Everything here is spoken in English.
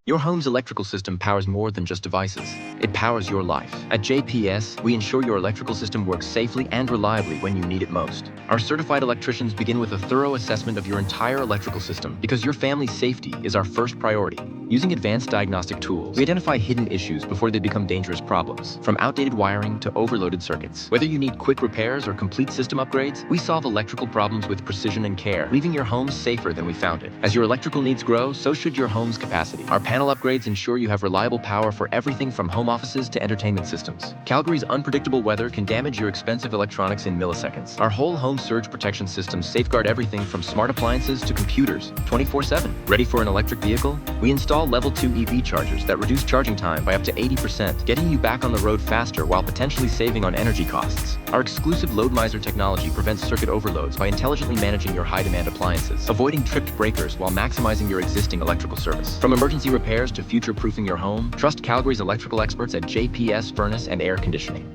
Your home's electrical system powers more than just devices. It powers your life. At JPS, we ensure your electrical system works safely and reliably when you need it most. Our certified electricians begin with a thorough assessment of your entire electrical system because your family's safety is our first priority. Using advanced diagnostic tools, we identify hidden issues before they become dangerous problems. From outdated wiring to overloaded circuits. Whether you need quick repairs or complete system upgrades, we solve electrical problems with precision and care, leaving your home safer than we found it. As your electrical needs grow, so should your home's capacity. Our panel upgrades ensure you have reliable power for everything from home offices to entertainment systems. Calgary's unpredictable weather can damage your expensive electronics in milliseconds. Our whole home surge protection systems safeguard everything from smart appliances to computers 24/7. Ready for an electric vehicle? We install level 2 EV chargers that reduce charging time by up to 80%, getting you back on the road faster while potentially saving on energy costs. Our exclusive load miser technology prevents circuit overloads by intelligently managing your high-demand appliances, avoiding tripped breakers while maximizing your existing electrical service. From emergency repairs to future-proofing your home, trust Calgary's electrical experts at JPS Furnace and Air Conditioning.